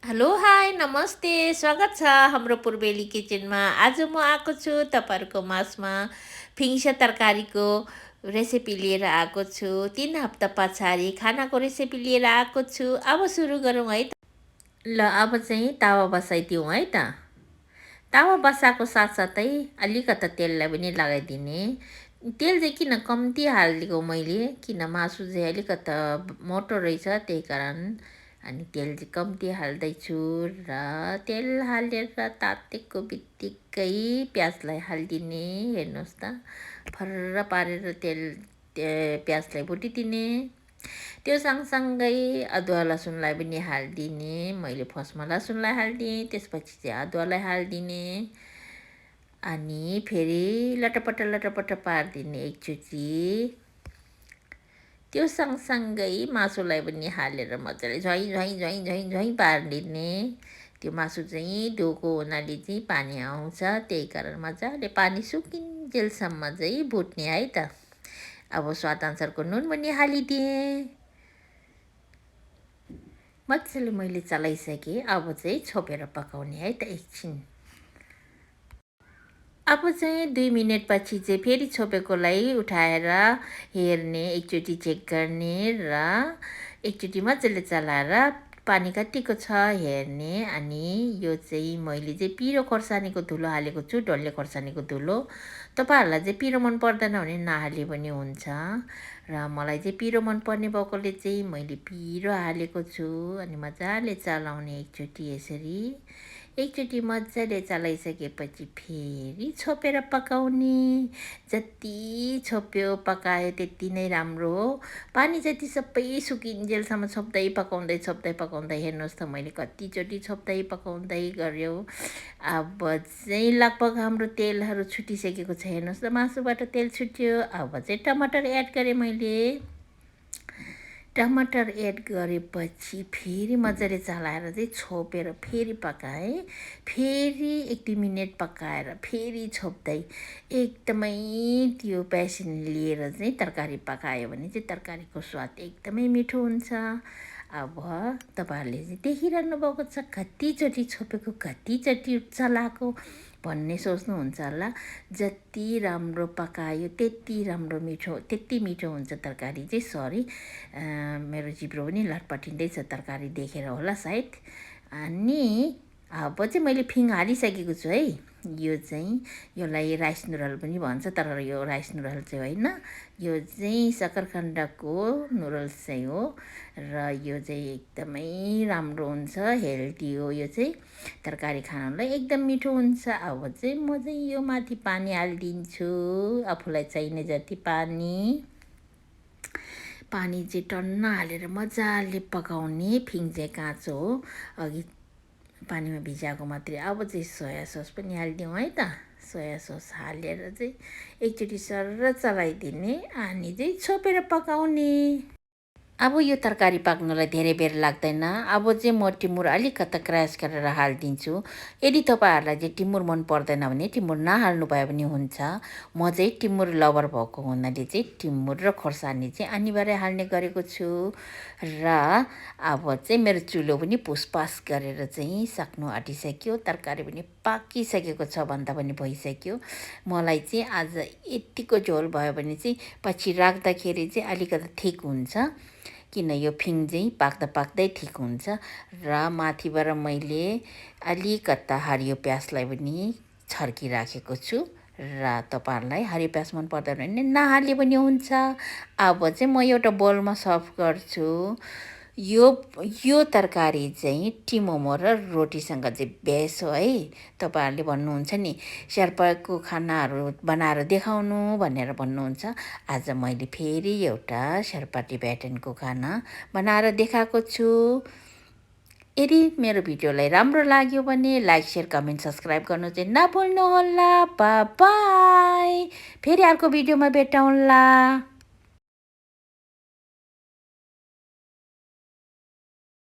Hello hi नमस्ते स्वागत छ हाम्रो पूर्वेली किचनमा। आज म आएको छु तपाईँहरूको माझमा फिङ्सा तरकारीको रेसिपी लिएर आएको छु। 3 हप्ता पछाडि खानाको रेसिपी लिएर आएको छु। अब सुरु गरौँ है त। ल अब चाहिँ तावा बसाइदिउँ है त। तावा बसाएको साथसाथै अलिकति तेललाई पनि लगाइदिने। तेल चाहिँ किन कम्ती हालिदिएको मैले, किन मासु चाहिँ अलिकति मोटो रहेछ त्यही कारण। अनि तेल चाहिँ कम्ती हाल्दैछु र तेल हालेर तातेको बित्तिकै प्याजलाई हालिदिने। हेर्नुहोस् त फर्र पारेर प्याजलाई भुटिदिने। त्यो सँगसँगै अदुवा लसुनलाई पनि हालिदिने। मैले फर्स्टमा लसुनलाई हालिदिएँ, त्यसपछि चाहिँ अदुवालाई हालिदिने। अनि फेरि लटपट पारिदिने एकचोटि। त्यो सँगसँगै मासुलाई पनि हालेर मजाले झैँ पारिदिने। त्यो मासु चाहिँ धोएको हुनाले चाहिँ पानी आउँछ, त्यही कारण मजाले पानी सुकिन्जेलसम्म चाहिँ भुट्ने है त। अब स्वादअनुसारको नुन पनि हालिदिएँ। मजाले मैले चलाइसकेँ। अब चाहिँ छोपेर पकाउने है त एकछिन। अब चाहिँ 2 मिनटपछि चाहिँ फेरि छोपेकोलाई उठाएर हेर्ने, एकचोटि चेक गर्ने र एकचोटि मजाले चलाएर पानी कतिको छ हेर्ने। अनि यो चाहिँ मैले चाहिँ पिरो खोर्सानीको धुलो हालेको छु, डल्ले खोर्सानीको धुलो। तपाईँहरूलाई चाहिँ पिरो मन पर्दैन भने नहाले पनि हुन्छ। र मलाई चाहिँ पिरो मनपर्ने भएकोले चाहिँ मैले पिरो हालेको छु। अनि मजाले चलाउने एकचोटि यसरी। एकचोटि मजाले चलाइसकेपछि फेरि छोपेर पकाउने। जति छोप्यो पकायो त्यति नै राम्रो हो। पानी जति सबै सुकिन्जेलसम्म छोप्दै पकाउँदै हेर्नुहोस् त मैले कतिचोटि छोप्दै पकाउँदै गऱ्यो। अब चाहिँ लगभग हाम्रो तेलहरू छुटिसकेको छ। हेर्नुहोस् त मासुबाट तेल छुट्यो। अब चाहिँ टमाटर एड गरेँ मैले। टमाटर एड गरेपछि फेरि मजाले चलाएर चाहिँ छोपेर फेरि पकाएँ। फेरि 1-2 मिनट पकाएर फेरि छोप्दै एकदमै त्यो पेसन लिएर चाहिँ तरकारी पकायो भने चाहिँ तरकारीको स्वाद एकदमै मिठो हुन्छ। अब तपाईँहरूले चाहिँ देखिरहनु भएको छ कतिचोटि छोपेको, कतिचोटि चलाएको भन्ने सोच्नुहुन्छ होला। जति राम्रो पकायो त्यति मिठो हुन्छ तरकारी चाहिँ। सरी, मेरो जिब्रो पनि लटपटिँदैछ तरकारी देखेर होला सायद। अनि अब चाहिँ मैले फिङ हालिसकेको छु है। यो चाहिँ यसलाई राइस नुडल पनि भन्छ, तर यो राइस नुडल चाहिँ होइन। यो चाहिँ सकरखण्डको नुडल्स चाहिँ हो र यो चाहिँ एकदमै राम्रो हुन्छ, हेल्दी हो। यो चाहिँ तरकारी खानलाई एकदम मिठो हुन्छ। अब चाहिँ म चाहिँ यो माथि पानी हालिदिन्छु, आफूलाई चाहिने जति पानी चाहिँ टन्न हालेर मजाले पकाउने। फिङ चाहिँ काँचो हो, अघि पानीमा भिजाएको मात्रै। अब चाहिँ सोया सस पनि हालिदिउँ है त। सोया सस हालेर चाहिँ एकचोटि सरर चलाइदिने अनि चाहिँ छोपेर पकाउने। अब यो तरकारी पाक्नलाई धेरै बेर लाग्दैन। अब चाहिँ म टिमुर अलिकति क्रास गरेर हालिदिन्छु। यदि तपाईँहरूलाई चाहिँ टिमुर मन पर्दैन भने टिमुर नहाल्नु भयो भने हुन्छ। म चाहिँ टिमुर लभर भएको हुनाले चाहिँ टिमुर र खोर्सानी चाहिँ अनिवार्य हाल्ने गरेको छु। र अब चाहिँ मेरो चुलो पनि पुसपास गरेर चाहिँ सक्नु आँटिसक्यो। तरकारी पनि पाकिसकेको छ भन्दा पनि भइसक्यो। मलाई चाहिँ आज यतिको झोल भयो भने चाहिँ पछि राख्दाखेरि चाहिँ अलिकति ठिक हुन्छ, किन यो फिङ चाहिँ पाक्दै ठिक हुन्छ। र माथिबाट मैले अलिकता हरियो प्याजलाई पनि छर्किराखेको छु। र तपाईँहरूलाई हरियो प्याज मन पर्दैन भने नहाले पनि हुन्छ। अब चाहिँ म एउटा बोलमा सर्भ गर्छु। यो तरकारी चाहिँ टिमोमो र रोटीसँग चाहिँ बेस्ट हो है। तपाईँहरूले भन्नुहुन्छ नि शेर्पाको खानाहरू बनाएर देखाउनु भनेर भन्नुहुन्छ। आज मैले फेरि एउटा शेर्पा टिबेटनको खाना बनाएर देखाएको छु। यदि मेरो भिडियोलाई राम्रो लाग्यो भने लाइक, सेयर, कमेन्ट, सब्सक्राइब गर्नु चाहिँ नभुल्नुहोला। बाई, फेरि अर्को भिडियोमा भेटौँला।